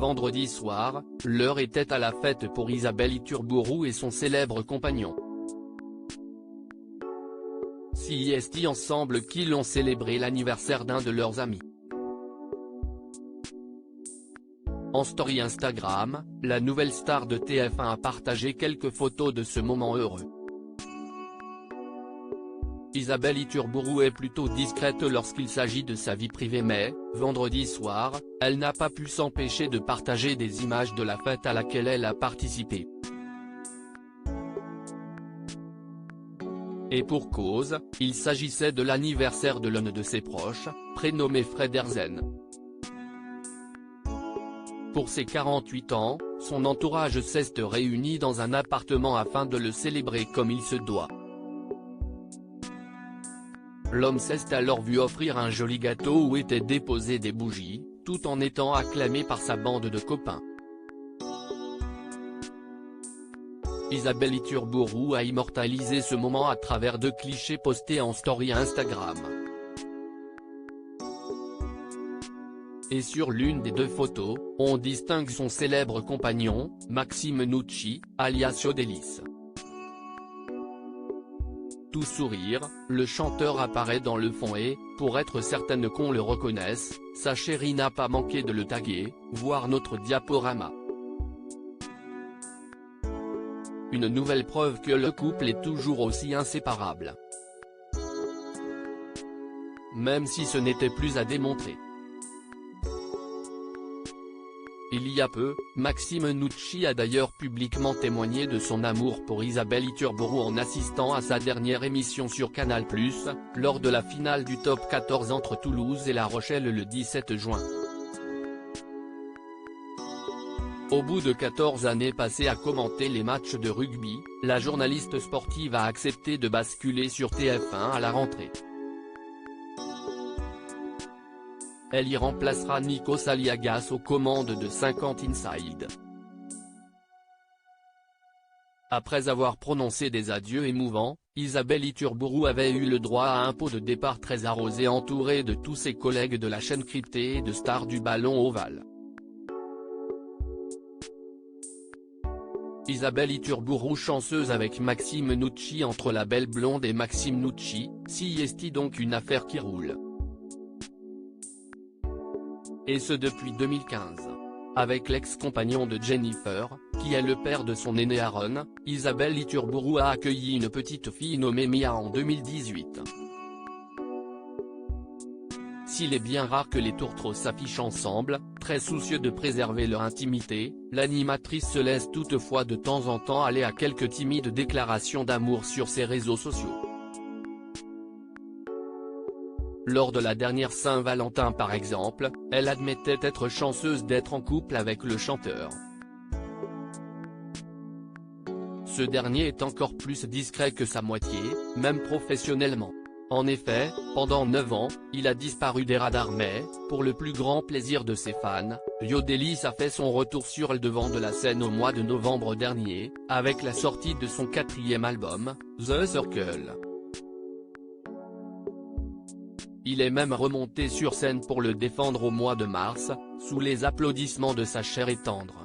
vendredi soir, l'heure était à la fête pour Isabelle Iturburu et son célèbre compagnon. CIST ensemble qu'ils ont célébré l'anniversaire d'un de leurs amis. En story Instagram, la nouvelle star de TF1 a partagé quelques photos de ce moment heureux. Isabelle Iturburu est plutôt discrète lorsqu'il s'agit de sa vie privée mais, vendredi soir, elle n'a pas pu s'empêcher de partager des images de la fête à laquelle elle a participé. Et pour cause, il s'agissait de l'anniversaire de l'un de ses proches, prénommé Fred Herzen. Pour ses 48 ans, son entourage s'est réuni dans un appartement afin de le célébrer comme il se doit. L'homme s'est alors vu offrir un joli gâteau où étaient déposées des bougies, tout en étant acclamé par sa bande de copains. Isabelle Iturburu a immortalisé ce moment à travers 2 clichés postés en story Instagram. Et sur l'une des 2 photos, on distingue son célèbre compagnon, Maxime Nucci, alias Yodelis. Tout sourire, le chanteur apparaît dans le fond et, pour être certaine qu'on le reconnaisse, sa chérie n'a pas manqué de le taguer, voir notre diaporama. Une nouvelle preuve que le couple est toujours aussi inséparable. Même si ce n'était plus à démontrer. Il y a peu, Maxime Nucci a d'ailleurs publiquement témoigné de son amour pour Isabelle Iturburu en assistant à sa dernière émission sur Canal+, lors de la finale du Top 14 entre Toulouse et La Rochelle le 17 juin. Au bout de 14 années passées à commenter les matchs de rugby, la journaliste sportive a accepté de basculer sur TF1 à la rentrée. Elle y remplacera Nikos Aliagas aux commandes de 50 Inside. Après avoir prononcé des adieux émouvants, Isabelle Iturburu avait eu le droit à un pot de départ très arrosé entouré de tous ses collègues de la chaîne cryptée et de stars du ballon ovale. Isabelle Iturburu chanceuse avec Maxime Nucci. Entre la belle blonde et Maxime Nucci, CIST donc une affaire qui roule. Et ce depuis 2015. Avec l'ex-compagnon de Jennifer, qui est le père de son aîné Aaron, Isabelle Iturburu a accueilli une petite fille nommée Mia en 2018. S'il est bien rare que les tourtereaux s'affichent ensemble, très soucieux de préserver leur intimité, l'animatrice se laisse toutefois de temps en temps aller à quelques timides déclarations d'amour sur ses réseaux sociaux. Lors de la dernière Saint-Valentin par exemple, elle admettait être chanceuse d'être en couple avec le chanteur. Ce dernier est encore plus discret que sa moitié, même professionnellement. En effet, pendant 9 ans, il a disparu des radars mais, pour le plus grand plaisir de ses fans, Yodelis a fait son retour sur le devant de la scène au mois de novembre dernier, avec la sortie de son 4e album, The Circle. Il est même remonté sur scène pour le défendre au mois de mars, sous les applaudissements de sa chère et tendre.